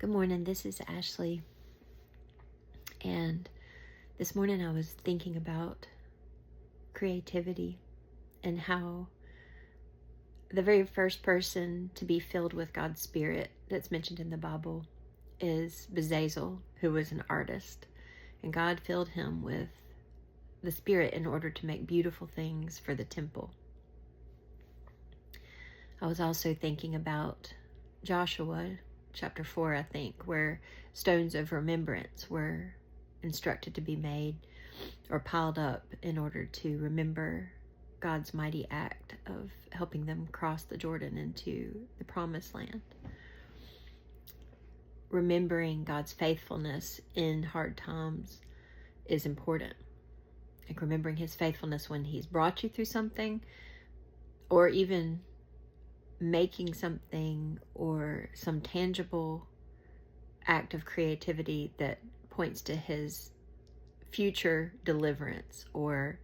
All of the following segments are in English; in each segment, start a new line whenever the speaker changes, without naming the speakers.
Good morning, this is Ashley, and this morning I was thinking about creativity and how the very first person to be filled with God's Spirit that's mentioned in the Bible is Bezalel, who was an artist, and God filled him with the Spirit in order to make beautiful things for the temple. I was also thinking about Joshua chapter 4, I think, where stones of remembrance were instructed to be made or piled up in order to remember God's mighty act of helping them cross the Jordan into the promised land. Remembering God's faithfulness in hard times is important. Like remembering his faithfulness when he's brought you through something, or even making something or some tangible act of creativity that points to his future deliverance or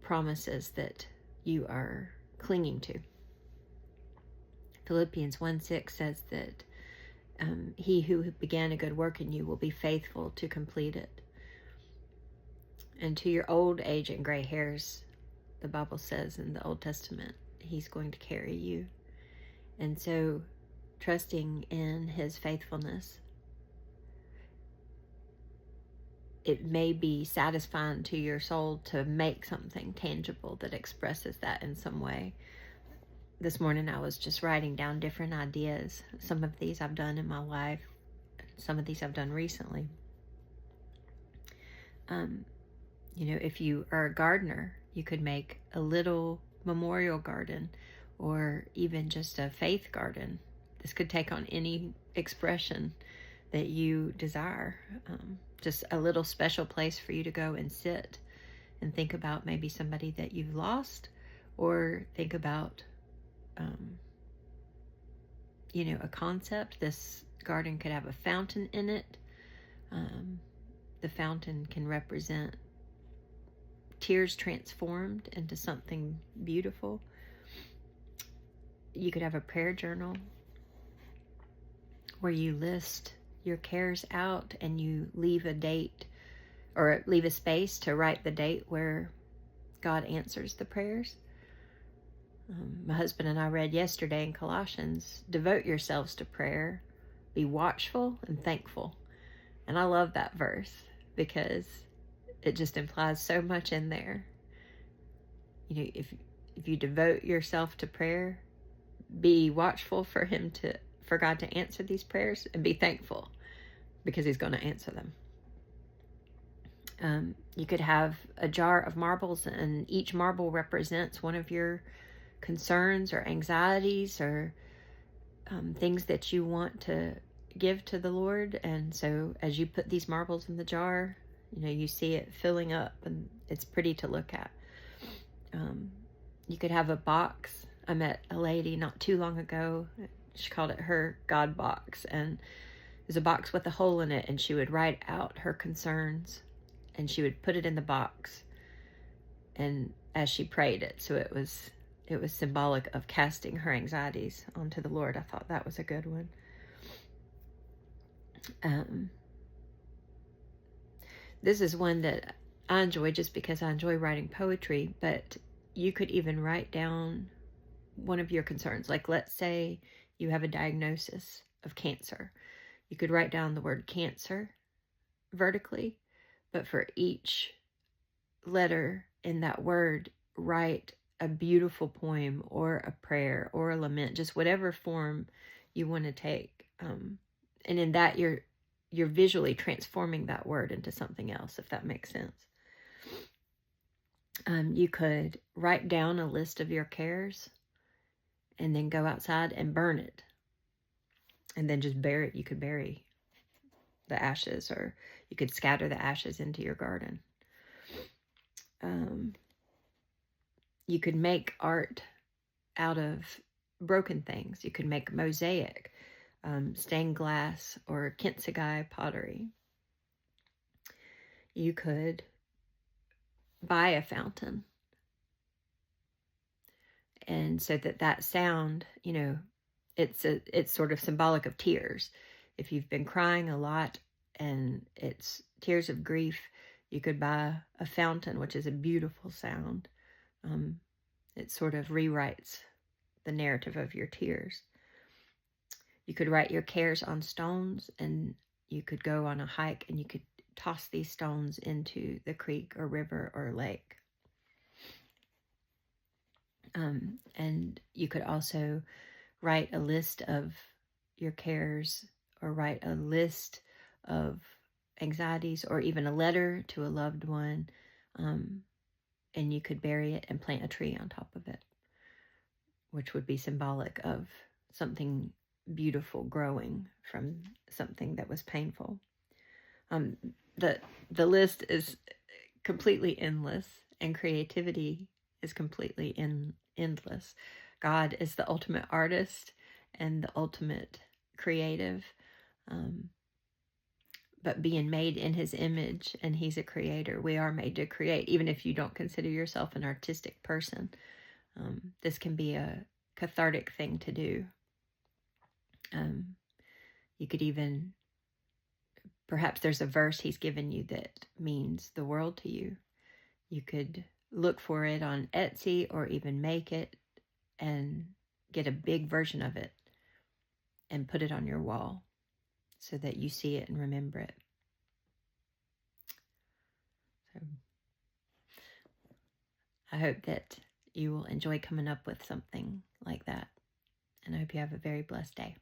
promises that you are clinging to. Philippians 1:6 says that he who began a good work in you will be faithful to complete it. And to your old age and gray hairs, the Bible says in the Old Testament, he's going to carry you. And so trusting in his faithfulness, it may be satisfying to your soul to make something tangible that expresses that in some way. This morning I was just writing down different ideas. Some of these I've done in my life. Some of these I've done recently. If you are a gardener, you could make a little memorial garden or even just a faith garden. This could take on any expression that you desire. Just a little special place for you to go and sit and think about maybe somebody that you've lost, or think about, a concept. This garden could have a fountain in it. The fountain can represent tears transformed into something beautiful. You could have a prayer journal where you list your cares out and you leave a date or leave a space to write the date where God answers the prayers. My husband and I read yesterday in Colossians, devote yourselves to prayer, be watchful and thankful. And I love that verse because it just implies so much in there. If you devote yourself to prayer, be watchful for God to answer these prayers, and be thankful because he's going to answer them. You could have a jar of marbles, and each marble represents one of your concerns or anxieties or things that you want to give to the Lord. And so as you put these marbles in the jar, you see it filling up, and it's pretty to look at. You could have a box. I met a lady not too long ago. She called it her God box, and there's a box with a hole in it, and she would write out her concerns and she would put it in the box, and as she prayed it, so it was symbolic of casting her anxieties onto the Lord. I thought that was a good one. This is one that I enjoy just because I enjoy writing poetry, but you could even write down one of your concerns. Like, let's say you have a diagnosis of cancer. You could write down the word cancer vertically, but for each letter in that word, write a beautiful poem or a prayer or a lament, just whatever form you want to take. And in that, you're visually transforming that word into something else, if that makes sense. You could write down a list of your cares and then go outside and burn it. And then just bury it. You could bury the ashes, or you could scatter the ashes into your garden. You could make art out of broken things. You could make mosaic, stained glass, or kintsugai pottery. You could buy a fountain, and so that sound, it's sort of symbolic of tears. if you've been crying a lot and it's tears of grief, you could buy a fountain, which is a beautiful sound. It sort of rewrites the narrative of your tears. You could write your cares on stones, and you could go on a hike and you could toss these stones into the creek or river or lake. And you could also write a list of your cares, or write a list of anxieties, or even a letter to a loved one, and you could bury it and plant a tree on top of it, which would be symbolic of something beautiful growing from something that was painful. The list is completely endless, and creativity is completely endless. God is the ultimate artist and the ultimate creative, but being made in his image, and he's a creator. We are made to create, even if you don't consider yourself an artistic person. This can be a cathartic thing to do. You could even, perhaps there's a verse he's given you that means the world to you. You could look for it on Etsy, or even make it and get a big version of it and put it on your wall so that you see it and remember it. So I hope that you will enjoy coming up with something like that, and I hope you have a very blessed day.